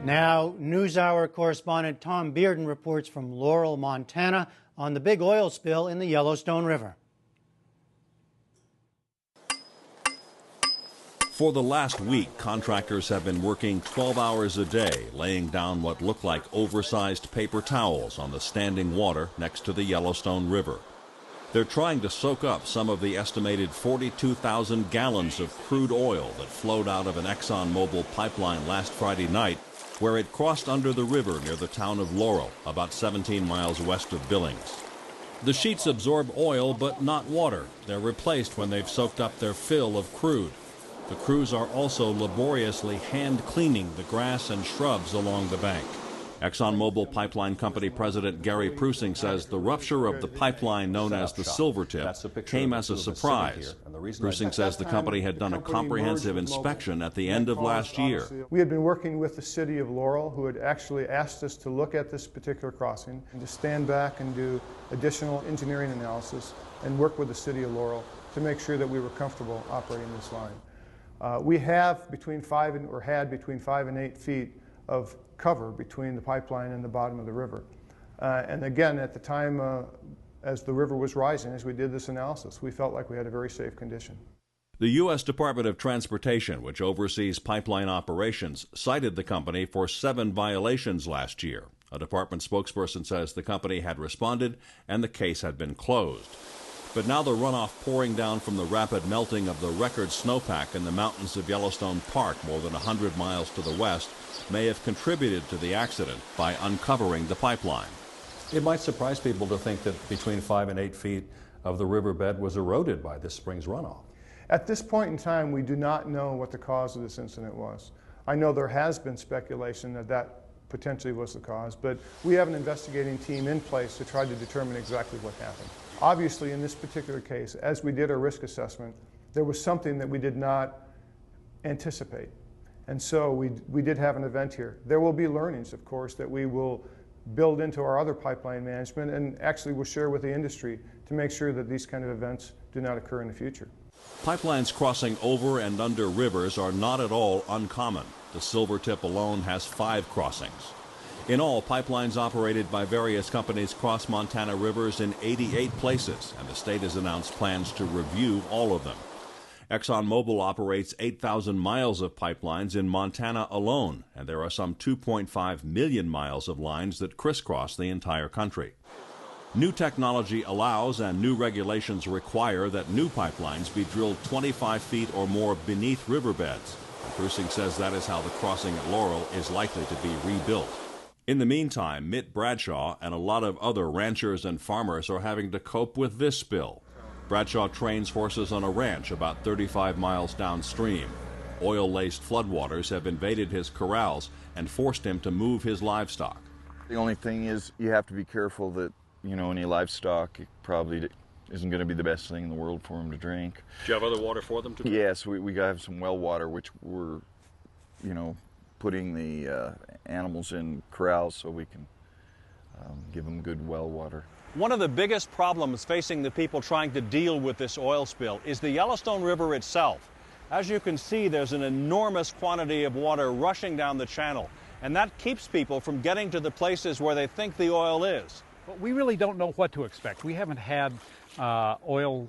Now, NewsHour correspondent Tom Bearden reports from Laurel, Montana, on the big oil spill in the Yellowstone River. For the last week, contractors have been working 12 hours a day, laying down what look like oversized paper towels on the standing water next to the Yellowstone River. They're trying to soak up some of the estimated 42,000 gallons of crude oil that flowed out of an ExxonMobil pipeline last Friday night, where it crossed under the river near the town of Laurel, about 17 miles west of Billings. The sheets absorb oil but not water. They're replaced when they've soaked up their fill of crude. The crews are also laboriously hand cleaning the grass and shrubs along the bank. ExxonMobil Pipeline Company President Gary Prusing says the rupture of the pipeline known as the Silvertip came as a surprise. Prusing says the company had done a comprehensive inspection at the end of last year. We had been working with the city of Laurel, who had actually asked us to look at this particular crossing and to stand back and do additional engineering analysis and work with the city of Laurel to make sure that we were comfortable operating this line. We have had between 5 and 8 feet of cover between the pipeline and the bottom of the river. And again, at the time, as the river was rising, as we did this analysis, we felt like we had a very safe condition. The U.S. Department of Transportation, which oversees pipeline operations, cited the company for 7 violations last year. A department spokesperson says the company had responded and the case had been closed. But now the runoff pouring down from the rapid melting of the record snowpack in the mountains of Yellowstone Park, more than 100 miles to the west, may have contributed to the accident by uncovering the pipeline. It might surprise people to think that between 5 and 8 feet of the riverbed was eroded by this spring's runoff. At this point in time, we do not know what the cause of this incident was. I know there has been speculation that that potentially was the cause, but we have an investigating team in place to try to determine exactly what happened. Obviously, in this particular case, as we did our risk assessment, there was something that we did not anticipate. And so we did have an event here. There will be learnings, of course, that we will build into our other pipeline management and actually will share with the industry to make sure that these kind of events do not occur in the future. Pipelines crossing over and under rivers are not at all uncommon. The Silvertip alone has 5 crossings. In all, pipelines operated by various companies cross Montana rivers in 88 places, and the state has announced plans to review all of them. ExxonMobil operates 8,000 miles of pipelines in Montana alone, and there are some 2.5 million miles of lines that crisscross the entire country. New technology allows and new regulations require that new pipelines be drilled 25 feet or more beneath riverbeds. Prusing says that is how the crossing at Laurel is likely to be rebuilt. In the meantime, Mitt Bradshaw and a lot of other ranchers and farmers are having to cope with this spill. Bradshaw trains horses on a ranch about 35 miles downstream. Oil-laced floodwaters have invaded his corrals and forced him to move his livestock. The only thing is you have to be careful that, any livestock probably isn't going to be the best thing in the world for them to drink. Do you have other water for them to drink? Yes, we have some well water, which we're, putting the animals in corrals so we can give them good well water. One of the biggest problems facing the people trying to deal with this oil spill is the Yellowstone River itself. As you can see, there's an enormous quantity of water rushing down the channel, and that keeps people from getting to the places where they think the oil is. But we really don't know what to expect. We haven't had oil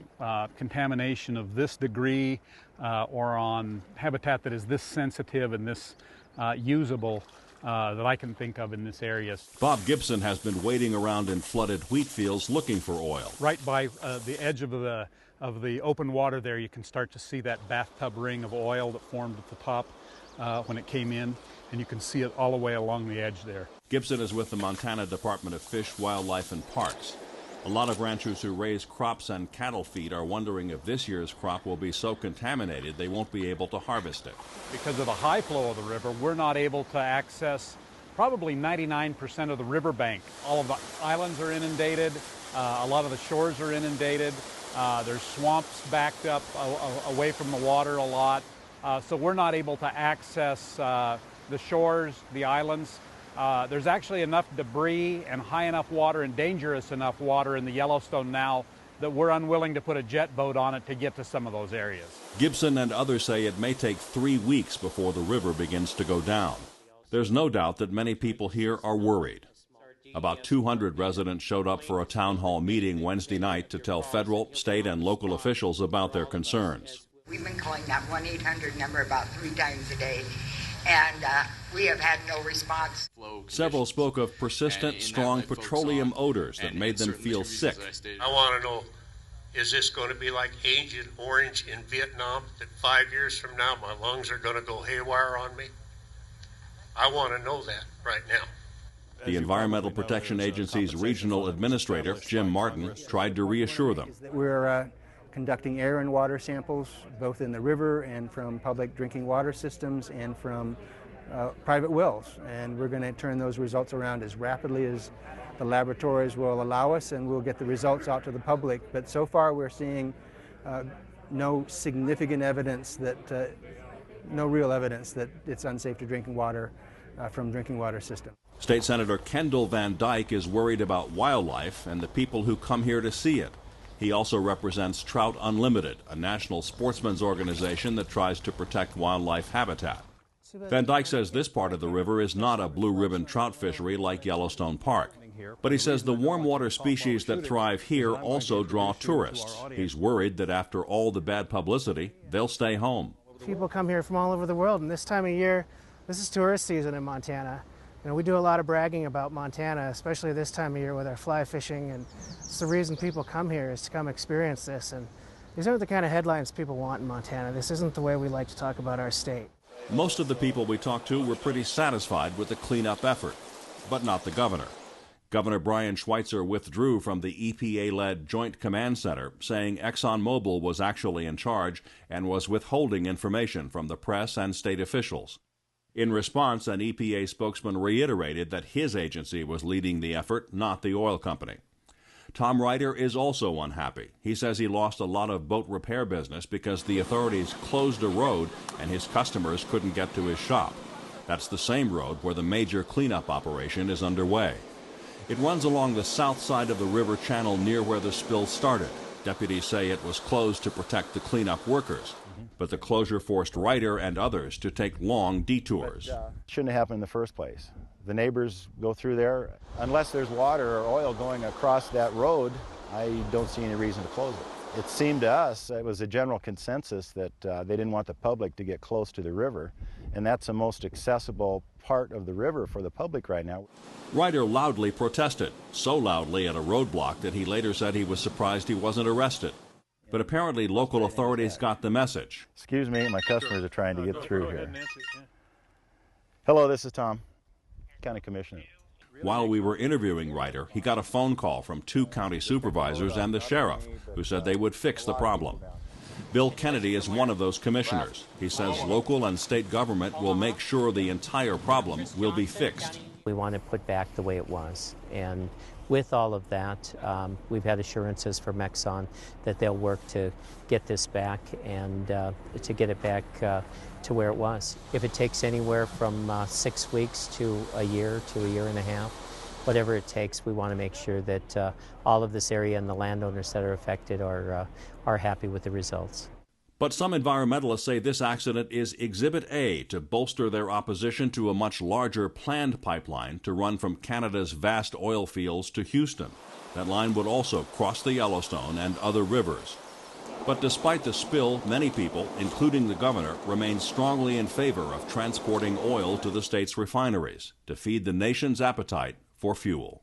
contamination of this degree or on habitat that is this sensitive and this usable that I can think of in this area. Bob Gibson has been waiting around in flooded wheat fields looking for oil. Right by the edge of the open water there, you can start to see that bathtub ring of oil that formed at the top when it came in, and you can see it all the way along the edge there. Gibson is with the Montana Department of Fish, Wildlife and Parks. A lot of ranchers who raise crops and cattle feed are wondering if this year's crop will be so contaminated they won't be able to harvest it. Because of the high flow of the river, we're not able to access probably 99% of the riverbank. All of the islands are inundated, a lot of the shores are inundated, there's swamps backed up away from the water a lot, so we're not able to access the shores, the islands. There's actually enough debris and high enough water and dangerous enough water in the Yellowstone now that we're unwilling to put a jet boat on it to get to some of those areas. Gibson and others say it may take 3 weeks before the river begins to go down. There's no doubt that many people here are worried. About 200 residents showed up for a town hall meeting Wednesday night to tell federal, state, and local officials about their concerns. We've been calling that 1-800 number about 3 times a day, and we have had no response. Several spoke of persistent, strong petroleum odors that made them feel sick. I want to know, is this going to be like Agent Orange in Vietnam, that 5 years from now my lungs are going to go haywire on me? I want to know that right now. The Environmental Protection Agency's regional administrator, Jim Martin, tried to reassure them. We're conducting air and water samples, both in the river and from public drinking water systems and from private wells. And we're going to turn those results around as rapidly as the laboratories will allow us, and we'll get the results out to the public. But so far we're seeing no significant evidence that, no real evidence that it's unsafe to drinking water from drinking water system. State Senator Kendall Van Dyke is worried about wildlife and the people who come here to see it. He also represents Trout Unlimited, a national sportsmen's organization that tries to protect wildlife habitat. Van Dyke says this part of the river is not a blue ribbon trout fishery like Yellowstone Park. But he says the warm water species that thrive here also draw tourists. He's worried that after all the bad publicity, they'll stay home. People come here from all over the world, and this time of year, this is tourist season in Montana. You know, we do a lot of bragging about Montana, especially this time of year with our fly fishing, and it's the reason people come here is to come experience this. And these aren't the kind of headlines people want in Montana. This isn't the way we like to talk about our state. Most of the people we talked to were pretty satisfied with the cleanup effort, but not the governor. Governor Brian Schweitzer withdrew from the EPA-led Joint Command Center, saying ExxonMobil was actually in charge and was withholding information from the press and state officials. In response, an EPA spokesman reiterated that his agency was leading the effort, not the oil company. Tom Ryder is also unhappy. He says he lost a lot of boat repair business because the authorities closed a road and his customers couldn't get to his shop. That's the same road where the major cleanup operation is underway. It runs along the south side of the river channel near where the spill started. Deputies say it was closed to protect the cleanup workers. But the closure forced Ryder and others to take long detours. Shouldn't have happened in the first place. The neighbors go through there. Unless there's water or oil going across that road, I don't see any reason to close it. It seemed to us, it was a general consensus that they didn't want the public to get close to the river, and that's the most accessible part of the river for the public right now. Ryder loudly protested, so loudly at a roadblock that he later said he was surprised he wasn't arrested. But apparently local authorities got the message. Excuse me, my customers are trying to get through here. Hello, this is Tom, County Commissioner. While we were interviewing Ryder, he got a phone call from 2 county supervisors and the sheriff, who said they would fix the problem. Bill Kennedy is one of those commissioners. He says local and state government will make sure the entire problem will be fixed. We want to put back the way it was, and with all of that, we've had assurances from Exxon that they'll work to get this back and to get it back to where it was. If it takes anywhere from 6 weeks to a year and a half, whatever it takes, we want to make sure that all of this area and the landowners that are affected are happy with the results. But some environmentalists say this accident is Exhibit A to bolster their opposition to a much larger planned pipeline to run from Canada's vast oil fields to Houston. That line would also cross the Yellowstone and other rivers. But despite the spill, many people, including the governor, remain strongly in favor of transporting oil to the state's refineries to feed the nation's appetite for fuel.